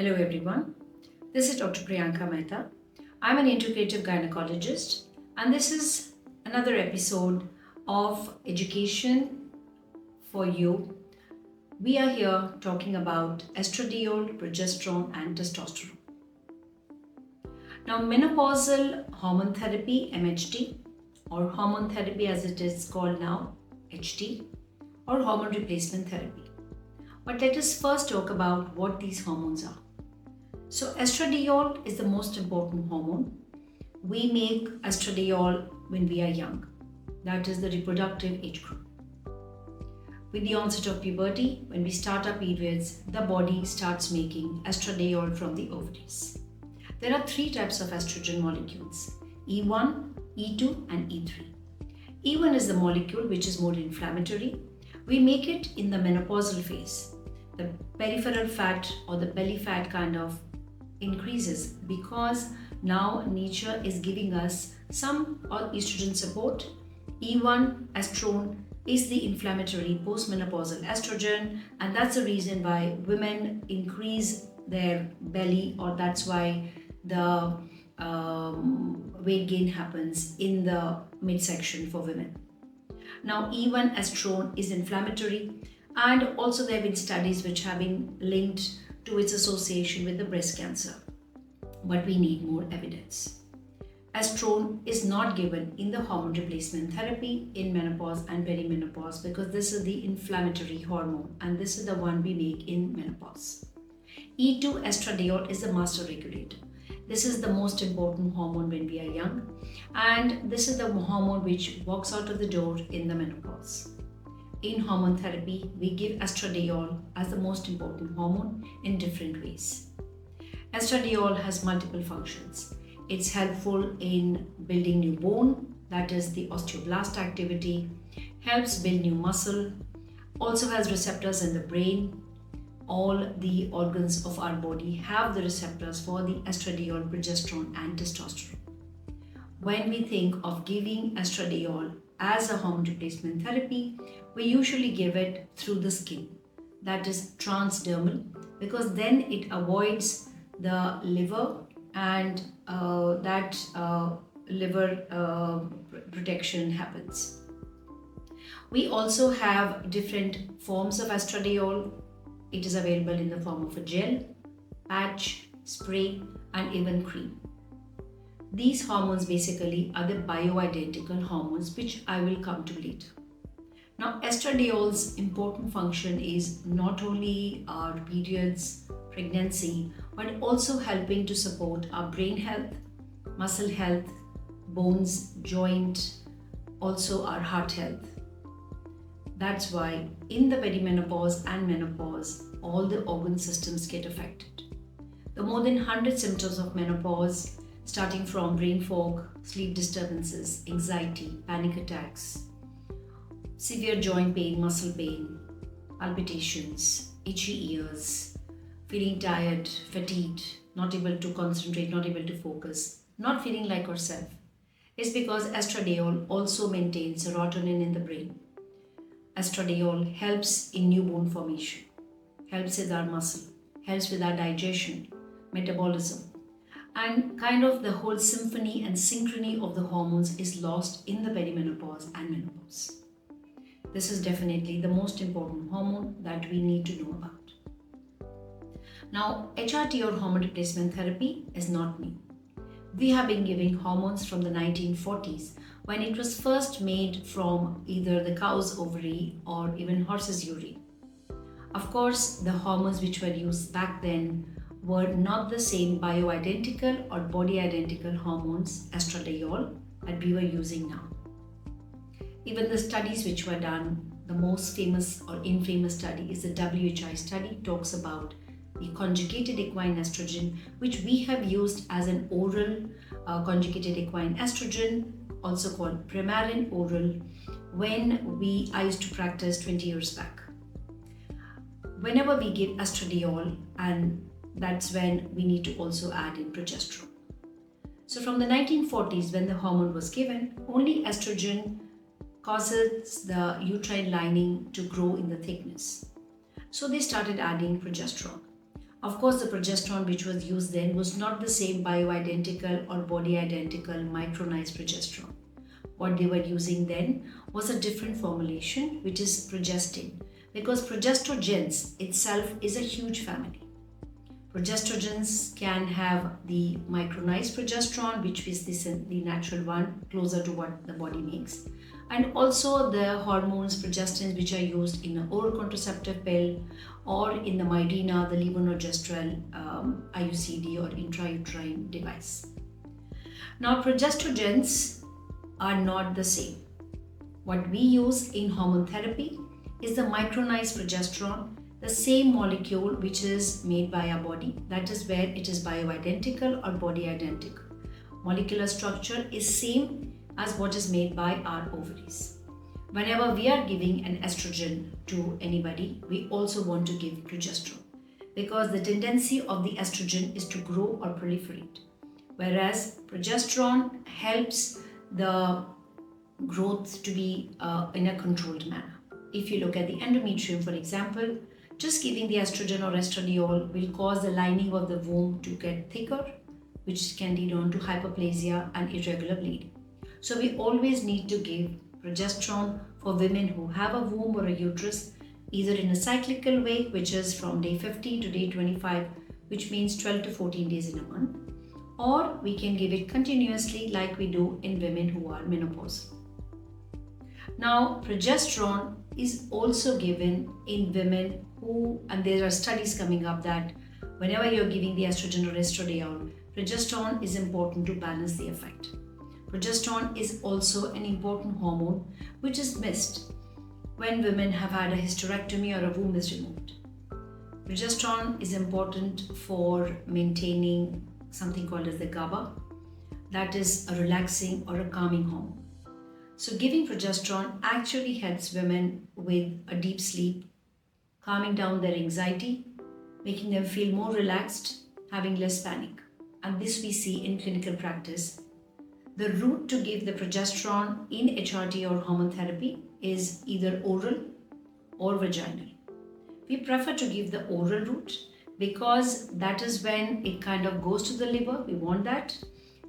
Hello everyone, this is Dr. Priyanka Mehta. I'm an integrative gynecologist and this is another episode of education for you. We are here talking about estradiol, progesterone and testosterone. Now menopausal hormone therapy MHT or hormone therapy as it is called now HT or hormone replacement therapy. But let us first talk about what these hormones are. So estradiol is the most important hormone. We make estradiol when we are young. That is the reproductive age group. With the onset of puberty, when we start our periods, the body starts making estradiol from the ovaries. There are three types of estrogen molecules, E1, E2 and E3. E1 is the molecule which is more inflammatory. We make it in the menopausal phase. The peripheral fat or the belly fat kind of increases because now nature is giving us some estrogen support. E1 estrone is the inflammatory postmenopausal estrogen, and that's the reason why women increase their belly, or that's why the weight gain happens in the midsection for women. Now E1 estrone is inflammatory, and also there have been studies which have been linked to its association with the breast cancer. But we need more evidence. Estrone is not given in the hormone replacement therapy in menopause and perimenopause because this is the inflammatory hormone and this is the one we make in menopause. E2 estradiol is the master regulator. This is the most important hormone when we are young, and this is the hormone which walks out of the door in the menopause. In hormone therapy, we give estradiol as the most important hormone in different ways. Estradiol has multiple functions. It's helpful in building new bone, that is the osteoblast activity, helps build new muscle, also has receptors in the brain. All the organs of our body have the receptors for the estradiol, progesterone and testosterone. When we think of giving estradiol as a hormone replacement therapy, we usually give it through the skin, that is transdermal, because then it avoids the liver and that liver protection happens. We also have different forms of estradiol. It is available in the form of a gel, patch, spray and even cream. These hormones basically are the bioidentical hormones which I will come to later. Now estradiol's important function is not only our periods, pregnancy, but also helping to support our brain health, muscle health, bones, joint, also our heart health. That's why in the perimenopause and menopause, all the organ systems get affected. The more than 100 symptoms of menopause, starting from brain fog, sleep disturbances, anxiety, panic attacks, severe joint pain, muscle pain, palpitations, itchy ears, feeling tired, fatigued, not able to concentrate, not able to focus, not feeling like yourself, is because estradiol also maintains serotonin in the brain. Estradiol helps in new bone formation, helps with our muscle, helps with our digestion, metabolism, and kind of the whole symphony and synchrony of the hormones is lost in the perimenopause and menopause. This is definitely the most important hormone that we need to know about. Now, HRT or hormone replacement therapy is not new. We have been giving hormones from the 1940s when it was first made from either the cow's ovary or even horse's urine. Of course, the hormones which were used back then were not the same bioidentical or body identical hormones, estradiol, that we were using now. Even the studies which were done, the most famous or infamous study is the WHI study, talks about the conjugated equine estrogen, which we have used as an oral conjugated equine estrogen, also called Premarin oral, when I used to practice 20 years back. Whenever we give estradiol, and that's when we need to also add in progesterone. So from the 1940s, when the hormone was given, only estrogen causes the uterine lining to grow in the thickness. So they started adding progesterone. Of course, the progesterone which was used then was not the same bioidentical or body identical micronized progesterone. What they were using then was a different formulation, which is progestin, because progestogens itself is a huge family. Progestogens can have the micronized progesterone, which is the natural one, closer to what the body makes, and also the hormones, progestins, which are used in an oral contraceptive pill or in the Mirena, the levonorgestrel IUCD or intrauterine device. Now, progestogens are not the same. What we use in hormone therapy is the micronized progesterone, the same molecule which is made by our body. That is where it is bioidentical or body identical. Molecular structure is same as what is made by our ovaries. Whenever we are giving an estrogen to anybody, we also want to give progesterone, because the tendency of the estrogen is to grow or proliferate, whereas progesterone helps the growth to be in a controlled manner. If you look at the endometrium, for example, just giving the estrogen or estradiol will cause the lining of the womb to get thicker, which can lead on to hyperplasia and irregular bleeding. So we always need to give progesterone for women who have a womb or a uterus, either in a cyclical way, which is from day 15 to day 25, which means 12 to 14 days in a month, or we can give it continuously like we do in women who are menopausal. Now, progesterone is also given in women who, and there are studies coming up that whenever you're giving the estrogen or estradiol, progesterone is important to balance the effect. Progesterone is also an important hormone which is missed when women have had a hysterectomy or a womb is removed. Progesterone is important for maintaining something called as the GABA, that is a relaxing or a calming hormone. So giving progesterone actually helps women with a deep sleep, calming down their anxiety, making them feel more relaxed, having less panic. And this we see in clinical practice. The route to give the progesterone in HRT or hormone therapy is either oral or vaginal. We prefer to give the oral route because that is when it kind of goes to the liver. We want that.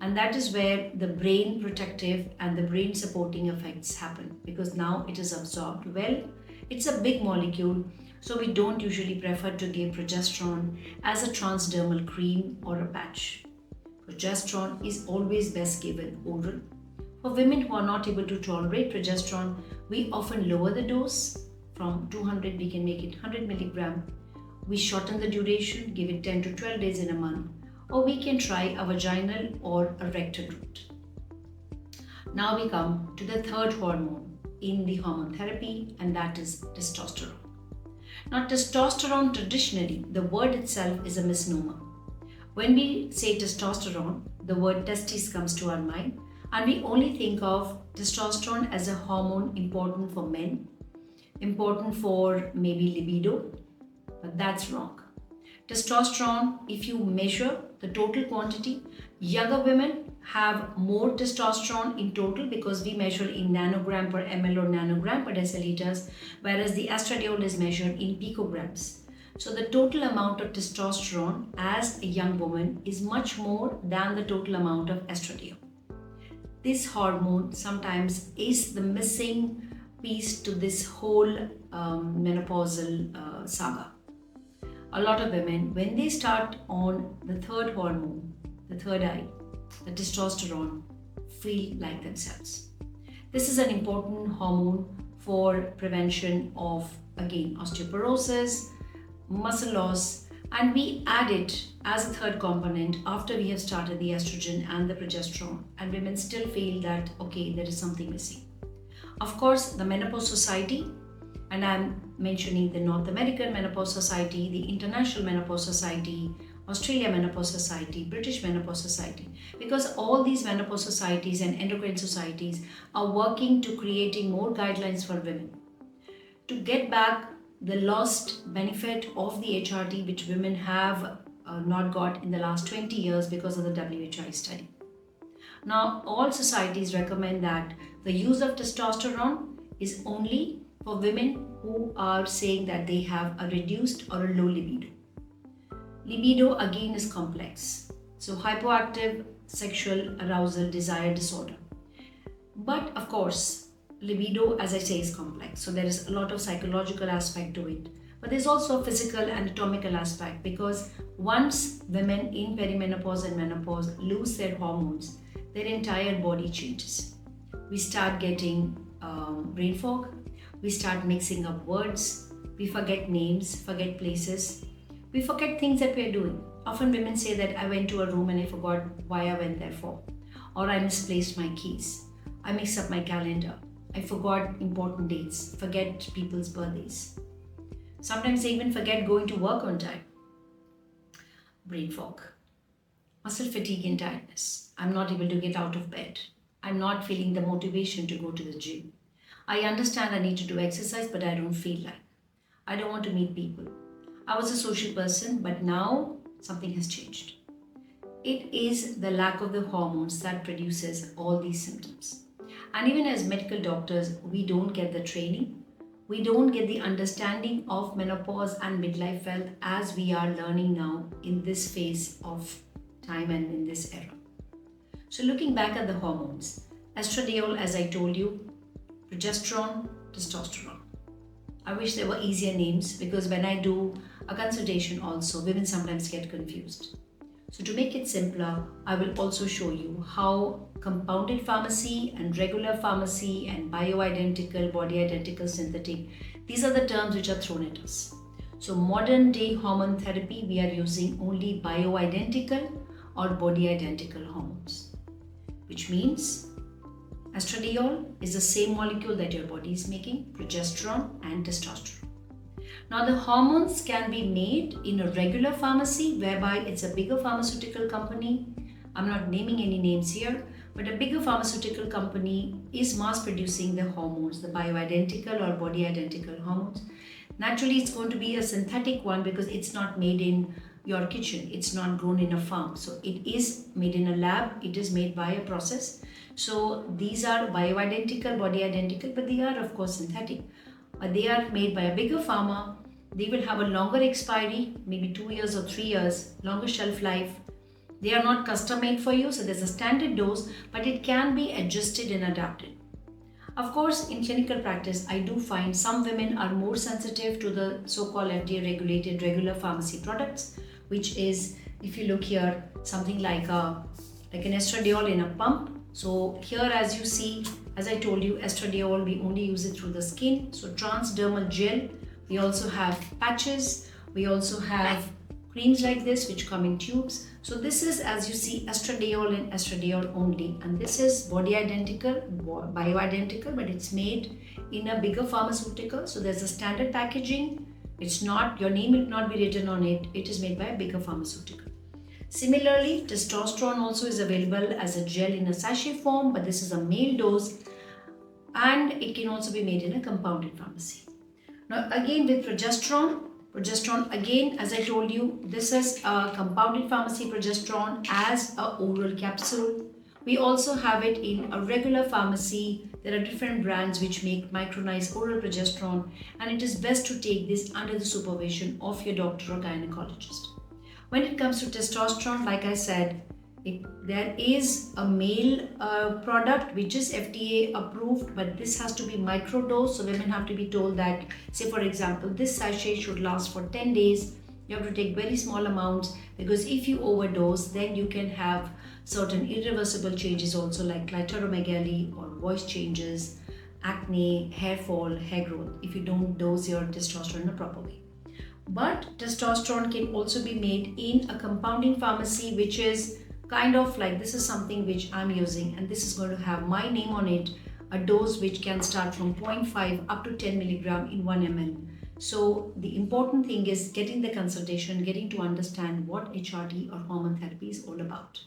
And that is where the brain protective and the brain supporting effects happen, because now it is absorbed well. It's a big molecule, so we don't usually prefer to give progesterone as a transdermal cream or a patch. Progesterone is always best given oral. For women who are not able to tolerate progesterone, we often lower the dose. From 200, we can make it 100 milligram. We shorten the duration, give it 10 to 12 days in a month, or we can try a vaginal or a rectal route. Now we come to the third hormone in the hormone therapy, and that is testosterone. Now, testosterone, traditionally, the word itself is a misnomer. When we say testosterone, the word testes comes to our mind, and we only think of testosterone as a hormone important for men, important for maybe libido, but that's wrong. Testosterone, if you measure the total quantity, younger women have more testosterone in total because we measure in nanogram per ml or nanogram per deciliters, whereas the estradiol is measured in picograms. So the total amount of testosterone as a young woman is much more than the total amount of estradiol. This hormone sometimes is the missing piece to this whole menopausal saga. A lot of women, when they start on the third hormone, the third eye, the testosterone, feel like themselves. This is an important hormone for prevention of, again, osteoporosis, muscle loss, and we add it as a third component after we have started the estrogen and the progesterone, and women still feel that, okay, there is something missing. Of course, the Menopause Society, and I'm mentioning the North American Menopause Society, the International Menopause Society, Australia Menopause Society, British Menopause Society, because all these menopause societies and endocrine societies are working to creating more guidelines for women to get back the lost benefit of the HRT which women have not got in the last 20 years because of the WHI study. Now, all societies recommend that the use of testosterone is only for women who are saying that they have a reduced or a low libido. Libido again is complex. So hypoactive sexual arousal desire disorder. But of course, libido, as I say, is complex. So there is a lot of psychological aspect to it. But there's also a physical anatomical aspect, because once women in perimenopause and menopause lose their hormones, their entire body changes. We start getting brain fog, we start mixing up words, we forget names, forget places, we forget things that we are doing. Often women say that I went to a room and I forgot why I went there for, or I misplaced my keys, I mixed up my calendar, I forgot important dates, forget people's birthdays. Sometimes they even forget going to work on time. Brain fog, muscle fatigue and tiredness. I'm not able to get out of bed. I'm not feeling the motivation to go to the gym. I understand I need to do exercise, but I don't feel like. I don't want to meet people. I was a social person, but now something has changed. It is the lack of the hormones that produces all these symptoms. And even as medical doctors, we don't get the training. We don't get the understanding of menopause and midlife health as we are learning now in this phase of time and in this era. So looking back at the hormones, estradiol, as I told you, progesterone, testosterone. I wish there were easier names, because when I do a consultation also, women sometimes get confused. So to make it simpler, I will also show you how compounded pharmacy and regular pharmacy and bioidentical, body identical, synthetic, these are the terms which are thrown at us. So modern day hormone therapy, we are using only bioidentical or body identical hormones, which means estradiol is the same molecule that your body is making, progesterone and testosterone. Now the hormones can be made in a regular pharmacy, whereby it's a bigger pharmaceutical company. I'm not naming any names here, but a bigger pharmaceutical company is mass producing the hormones, the bioidentical or body identical hormones. Naturally, it's going to be a synthetic one, because it's not made in your kitchen. It's not grown in a farm. So it is made in a lab. It is made by a process. So these are bioidentical, body identical, but they are of course synthetic. But they are made by a bigger pharma. They will have a longer expiry, maybe 2 years or 3 years, longer shelf life. They are not custom made for you, so there's a standard dose, but it can be adjusted and adapted. Of course, in clinical practice, I do find some women are more sensitive to the so-called FDA regulated regular pharmacy products, which is, if you look here, something like an estradiol in a pump. So here, as you see, as I told you, estradiol, we only use it through the skin. So transdermal gel. We also have patches. We also have creams like this, which come in tubes. So this is, as you see, estradiol and estradiol only. And this is body identical, bioidentical, but it's made in a bigger pharmaceutical. So there's a standard packaging. It's not, your name will not be written on it. It is made by a bigger pharmaceutical. Similarly, testosterone also is available as a gel in a sachet form, but this is a male dose, and it can also be made in a compounded pharmacy. Now again with progesterone again, as I told you, this is a compounded pharmacy progesterone as a oral capsule. We also have it in a regular pharmacy. There are different brands which make micronized oral progesterone, and it is best to take this under the supervision of your doctor or gynecologist. When it comes to testosterone, like I said, there is a male product which is FDA approved, but this has to be microdose. So women have to be told that, say for example, this sachet should last for 10 days. You have to take very small amounts, because if you overdose, then you can have certain irreversible changes also, like clitoromegaly or voice changes, acne, hair fall, hair growth, if you don't dose your testosterone in a proper way. But testosterone can also be made in a compounding pharmacy, which is kind of like, this is something which I'm using, and this is going to have my name on it, a dose which can start from 0.5 up to 10 milligram in 1 ml. So the important thing is getting the consultation, getting to understand what HRT or hormone therapy is all about.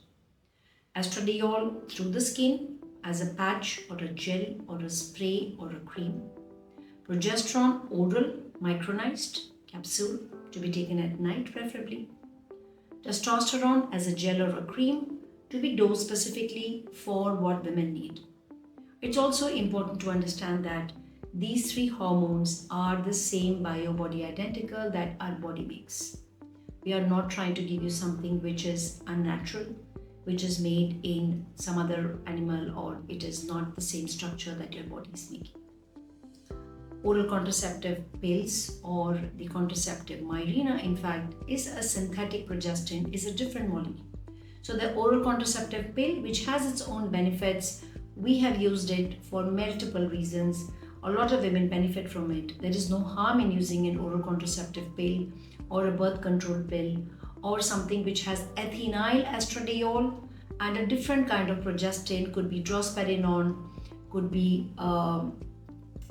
Estradiol through the skin as a patch or a gel or a spray or a cream. Progesterone oral micronized capsule to be taken at night preferably. Testosterone as a gel or a cream to be dosed specifically for what women need. It's also important to understand that these three hormones are the same bio-body identical that our body makes. We are not trying to give you something which is unnatural, which is made in some other animal, or it is not the same structure that your body is making. Oral contraceptive pills or the contraceptive Mirena, in fact, is a synthetic progesterone, is a different molecule. So the oral contraceptive pill, which has its own benefits, we have used it for multiple reasons. A lot of women benefit from it. There is no harm in using an oral contraceptive pill or a birth control pill or something which has ethinyl estradiol and a different kind of progesterone. Could be drospirenone, could be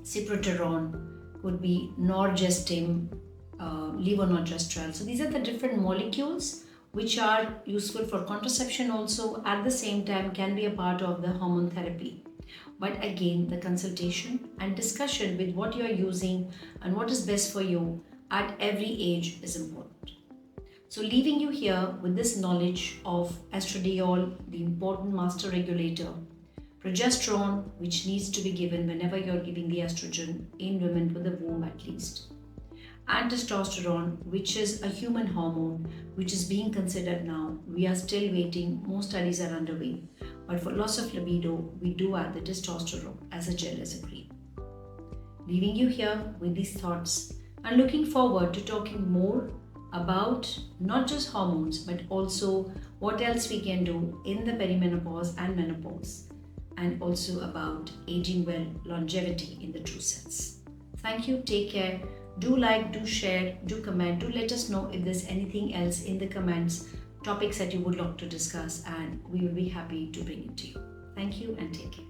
cyproterone, could be norgestim, levonorgestrel. So these are the different molecules which are useful for contraception also, at the same time can be a part of the hormone therapy. But again, the consultation and discussion with what you are using and what is best for you at every age is important. So leaving you here with this knowledge of estradiol, the important master regulator, progesterone, which needs to be given whenever you're giving the estrogen in women with a womb at least, and testosterone, which is a human hormone which is being considered now. We are still waiting, more studies are underway, but for loss of libido, we do add the testosterone as a gel as a cream. Leaving you here with these thoughts and looking forward to talking more about not just hormones but also what else we can do in the perimenopause and menopause, and also about aging well, longevity in the true sense. Thank you, take care. Do like, do share, do comment, do let us know if there's anything else in the comments, topics that you would like to discuss, and we will be happy to bring it to you. Thank you and take care.